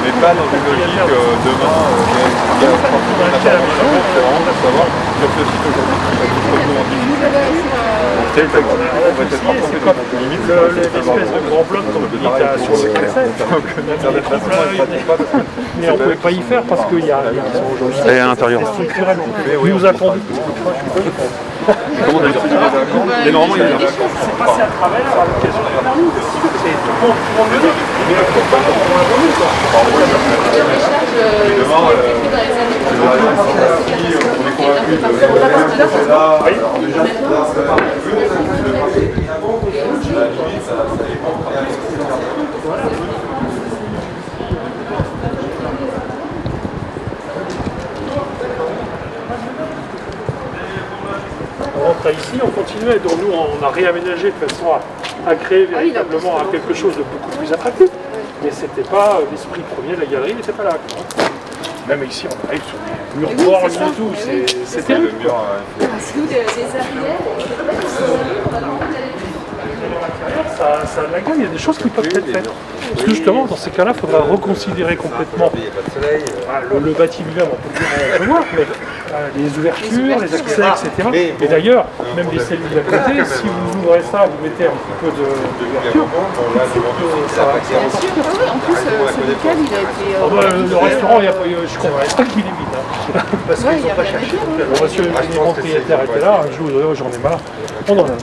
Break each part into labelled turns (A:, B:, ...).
A: mais pas dans une logique demain, il y a c'est vraiment de savoir sur ce site aujourd'hui qui va être
B: l'espèce de grand bloc comme dit sur le cassette. Mais on ne pouvait pas y faire parce qu'il y a
C: et à l'intérieur.
B: structurel. Nous attendons.
A: Comment on dit mais normalement, il y a
B: C'est passé à travers à l'occasion de la nuit. C'est tout le monde mieux. Mais le faut pas on a voulu quoi. On rentre ici, on continuait, donc nous on a réaménagé de façon à créer véritablement quelque chose de beaucoup plus attractif. Mais c'était pas l'esprit premier de la galerie, n'était pas là. Quoi. Même ici on arrive sur des murs noirs et tout, c'est terrible. Ça a de la gueule, il y a des choses qui peuvent être faites. Parce que justement, dans ces cas-là, il faudra reconsidérer complètement le bâti lui-même, on peut le dire, on peut voir, mais les ouvertures, les accès, etc. Et d'ailleurs, même les cellules à côté, si vous ouvrez ça, vous mettez un petit peu d'ouverture, ça va.
D: Bien sûr, oui, en plus, ce local, il a été...
B: le restaurant, je comprends pas qu'il est vide. Parce
D: qu'il faut pas chercher.
B: Bon, monsieur le propriétaire était là, un jour, j'en ai marre. On en a marre.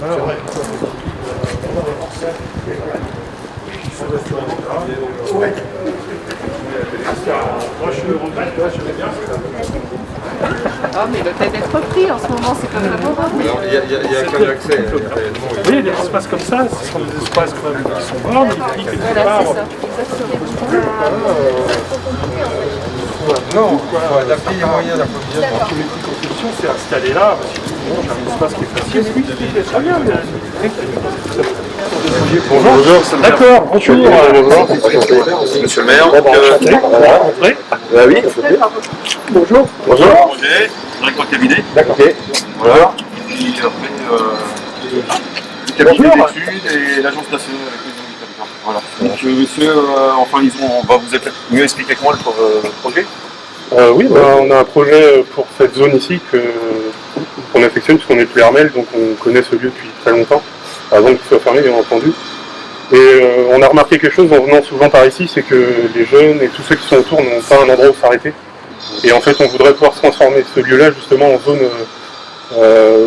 D: Ah, mais il va peut-être être repris en ce moment, c'est pas favorable.
A: Il y a qu'un accès.
B: Oui, il y a des espaces comme ça, ce sont des espaces quand même qui sont morts, mais qui quelque part.
A: Non, il faut adapter les moyens d'approvisionnement.
B: Tous les petites constructions, c'est installé là, parce que bon, j'ai un espace qui est facile. Oui, c'est très bien, mais...
C: Bonjour.
B: D'accord, bonjour.
C: Monsieur le maire.
B: Oui.
C: Oui.
B: Bonjour.
C: Bonjour.
E: Projet, directeur de cabinet.
C: D'accord.
E: Voilà. Et après, le cabinet d'études et l'agence nationale avec les habitants. Voilà. Donc, monsieur, enfin, on va vous mieux expliquer que moi le projet.
C: Oui, on a un projet pour cette zone ici qu'on affectionne puisqu'on est plus Hermel, donc on connaît ce lieu depuis très longtemps, avant qu'il soit fermé bien entendu. Et on a remarqué quelque chose en venant souvent par ici, c'est que les jeunes et tous ceux qui sont autour n'ont pas un endroit où s'arrêter. Et en fait on voudrait pouvoir transformer ce lieu-là justement en zone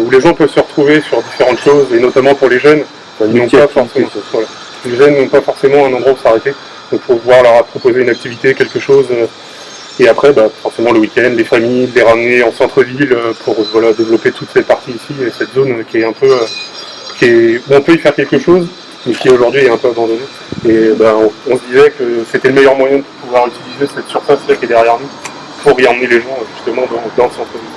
C: où les gens peuvent se retrouver sur différentes choses, et notamment pour les jeunes, ils n'ont pas forcément, voilà. Les jeunes n'ont pas forcément un endroit où s'arrêter, donc pour pouvoir leur proposer une activité, quelque chose. Et après, forcément le week-end, les familles, les ramener en centre-ville pour développer toute cette partie ici, et cette zone qui est un peu... où on peut y faire quelque chose, mais qui aujourd'hui est un peu abandonnée. Et on se disait que c'était le meilleur moyen de pouvoir utiliser cette surface-là qui est derrière nous pour y emmener les gens justement dans le centre-ville.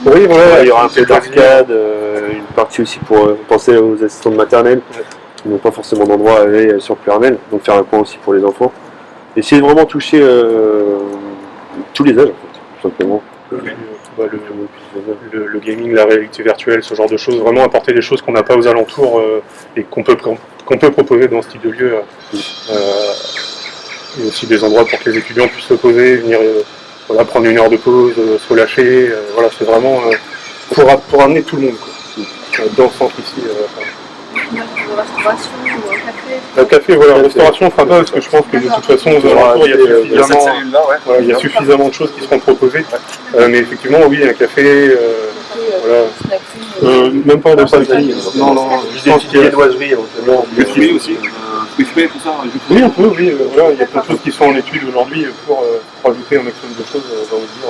C: Oui, voilà, il y aura un peu d'arcade, une partie aussi pour penser aux assistants maternels qui n'ont pas forcément d'endroit à aller sur Puermel, donc faire un coin aussi pour les enfants. Essayer de vraiment toucher tous les âges, en fait, tout simplement. Le gaming, la réalité virtuelle, ce genre de choses, vraiment apporter des choses qu'on n'a pas aux alentours et qu'on peut proposer dans ce type de lieu. Et aussi des endroits pour que les étudiants puissent se poser, venir prendre une heure de pause, se relâcher. Voilà, c'est vraiment pour amener tout le monde quoi, dans le centre ici.
D: Restauration ou un café.
C: Un café, voilà, restauration, on fera pas parce que je pense que de toute façon, aux alentours, il y a suffisamment de choses qui seront proposées. Mais effectivement, oui, un café, même pas de snacking. Non, je pense qu'il y a des oiseries éventuellement.
E: Des fruits aussi, fruits frais, tout ça.
C: Oui, on peut, oui. Voilà, il y a plein de choses qui sont en étude aujourd'hui pour rajouter un maximum de choses, j'ai envie de dire,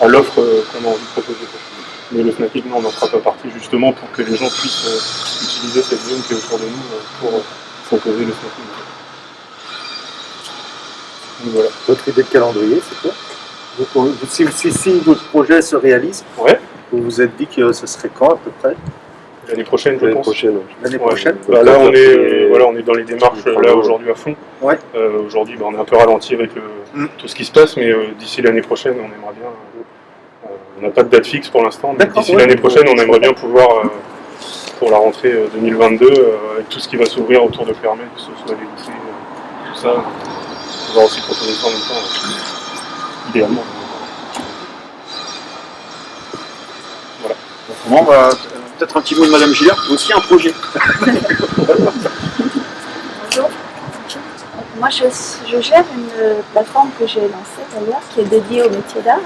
C: à l'offre qu'on a envie de proposer. Mais le snacking, non, on n'en fera pas partie justement pour que les gens puissent utiliser cette zone qui est autour de nous pour proposer le snacking. Donc, voilà.
F: Votre idée de calendrier, c'est quoi? Si votre projet se réalise, vous vous êtes dit que ce serait quand à peu près?
C: L'année prochaine, je pense.
F: L'année prochaine.
C: Là, on est dans les démarches là aujourd'hui à fond.
F: Ouais.
C: Aujourd'hui, on est un peu ralenti avec tout ce qui se passe, mais d'ici l'année prochaine, on aimerait bien. On n'a pas de date fixe pour l'instant, mais d'ici l'année prochaine, on aimerait bien pouvoir, pour la rentrée 2022, avec tout ce qui va s'ouvrir autour de Clermay, que ce soit les lycées, tout ça, on va aussi proposer ça en même temps, idéalement. Voilà.
E: Autrement, peut-être un petit mot de Madame Gillard, qui a aussi un projet.
G: Bonjour. Moi, je gère une plateforme que j'ai lancée d'ailleurs, qui est dédiée au métier d'art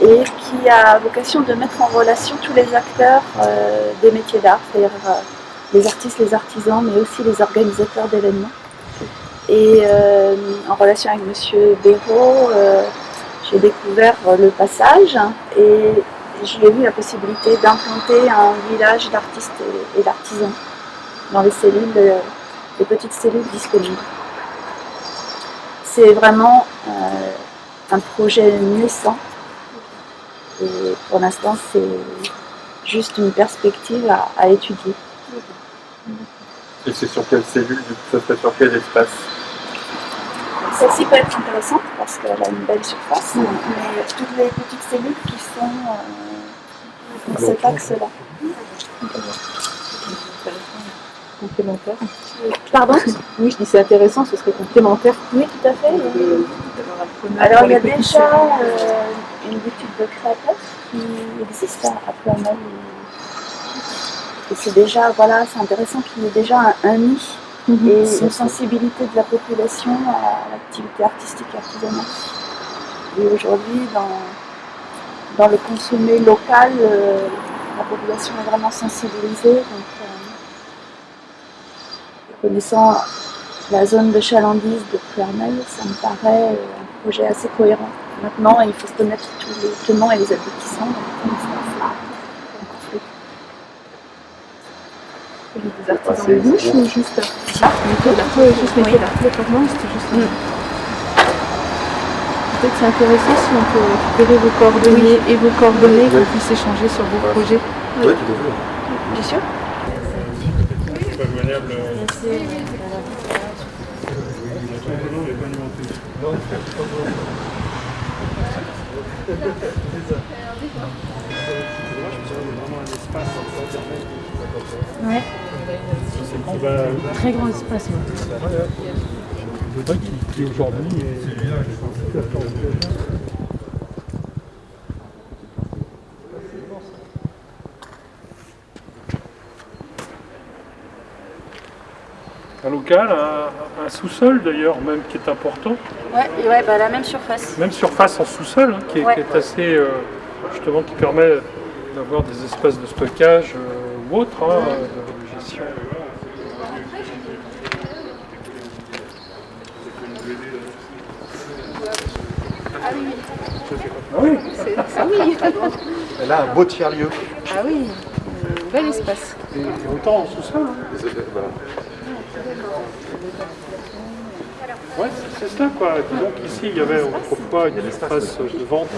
G: et qui a vocation de mettre en relation tous les acteurs des métiers d'art, c'est-à-dire les artistes, les artisans, mais aussi les organisateurs d'événements. Et en relation avec Monsieur Béraud, j'ai découvert le passage et j'ai eu la possibilité d'implanter un village d'artistes et d'artisans dans les cellules, les petites cellules disponibles. C'est vraiment un projet naissant et pour l'instant c'est juste une perspective à étudier.
C: Et c'est sur quelle cellule, ça serait sur quel espace?
G: Celle-ci peut être intéressante parce qu'elle a une belle surface, mais toutes les petites cellules qui sont dans cet axe-là.
D: Complémentaire.
G: Pardon?
D: Oui, je dis c'est intéressant, ce serait complémentaire.
G: Oui, tout à fait. Alors il y a déjà une boutique de créateurs qui existe à Plournel. Et c'est déjà, voilà, c'est intéressant qu'il y ait déjà un nid et une sensibilité de la population à l'activité artistique et artisanale. Et aujourd'hui, dans le consommé local, la population est vraiment sensibilisée. Donc, connaissant la zone de chalandise de Plournel, ça me paraît un projet assez cohérent. Maintenant, il faut se connaître tous les tenants et les aboutissants. Donc, pour l'instant, c'est encore flou.
D: Des artisans de bouche ou juste métier d'art? Oui, juste métier d'art. D'accord, non, c'était juste. Peut-être c'est intéressant si on peut récupérer vos coordonnées et vos coordonnées, qu'on puisse échanger sur vos projets.
E: Oui, tout à fait.
G: Bien sûr.
C: Pas joignable.
G: Ouais.
D: Très grand espace.
B: Qui aujourd'hui un local, un sous-sol d'ailleurs, même qui est important.
G: Ouais, bah, la même surface.
B: Même surface en sous-sol, hein, qui est assez, justement, qui permet d'avoir des espaces de stockage ou autres, de gestion. Ah oui.
D: Ah oui.
E: Elle a un beau tiers-lieu.
D: Ah oui, bel espace.
B: Et autant en sous-sol. Hein. Ouais, c'est ça quoi. Disons qu'ici il y avait autrefois une espace de vente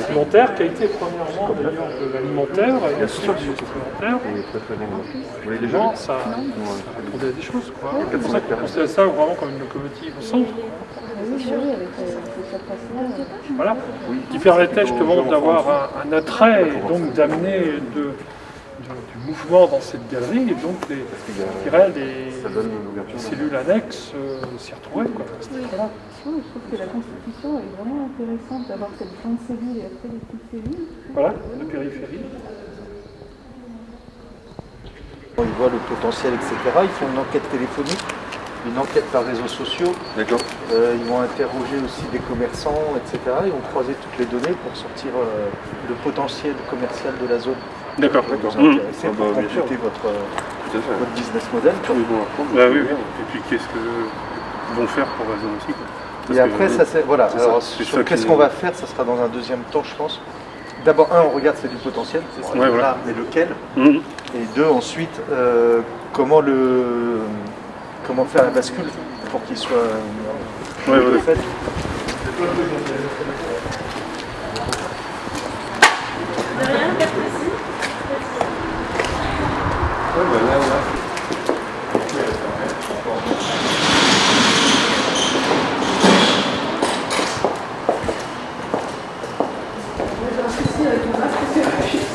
B: alimentaire qui a été premièrement d'ailleurs de l'alimentaire et la seule supplémentaire. Les gens, ça répondait à des choses quoi. C'est pour ça qu'on considère ça vraiment comme une locomotive au centre. Voilà, qui permettait justement d'avoir un attrait et donc d'amener du mouvement dans cette galerie et donc les cellules annexes s'y retrouvaient. Quoi.
D: Voilà. Je trouve que la constitution est vraiment intéressante d'avoir cette grande cellule et après les petites cellules.
B: Voilà, la périphérie.
H: Ils voient le potentiel, etc. Ils font une enquête téléphonique, une enquête par réseaux sociaux.
E: D'accord.
H: Ils vont interroger aussi des commerçants, etc. Ils vont croiser toutes les données pour sortir le potentiel commercial de la zone.
B: D'accord.
H: Vous intéresser pour compléter votre business model.
C: Bah oui. Et puis qu'est-ce qu'ils vont faire pour la zone aussi quoi.
H: Et après, ça c'est. Voilà.
C: C'est
H: Alors,
C: ça.
H: sur qu'est-ce qu'on va faire, ça sera dans un deuxième temps, je pense. D'abord, on regarde c'est du potentiel,
C: voilà.
H: mais lequel.
C: Mmh.
H: Et deux, ensuite, comment faire la bascule pour qu'il soit fait.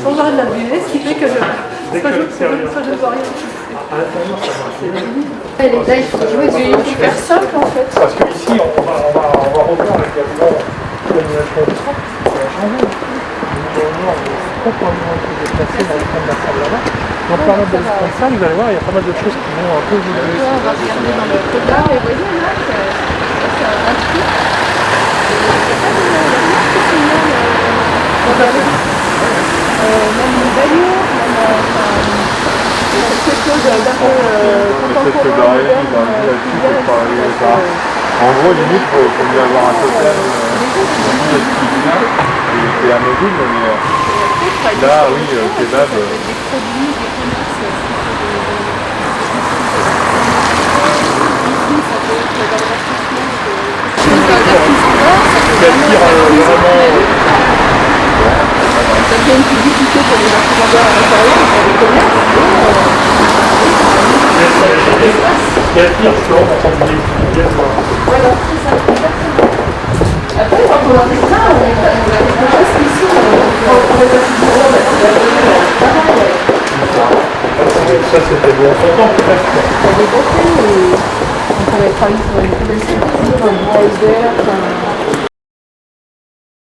D: Sans j'arrête de la buer, ce qui fait que je ne vois rien. Là, il faut
G: Super simple en fait.
B: Parce que ici, on va revoir également l'aménagement du centre, ça va changer. On est complètement déplacé dans le fond de la salle là-bas. Donc, par exemple, dans cette salle, vous allez voir, il y a pas mal de choses qui vont un peu évoluer.
D: on va regarder dans le programme et voyez là, c'est un truc. Même une bagnole, quelque chose d'un peu
A: Peut-être que Darien, il a vu là-dessus pour travailler ça. En gros, limite, il faut mieux avoir un totem et un module, mais là, oui, kebab.
D: Ça fait une publicité pour les marchands à l'intérieur, pour les commerces.
B: Il y a le pire, je pense, en tant que
D: Voilà, c'est ça, exactement. Après, quand on a fait ça, on a quelque chose qu'ici, on est pas toujours
B: ça, c'était bon. On entend peut-être.
D: on a des beautés, on pourrait travailler sur une nouvelle structure, un bois vert,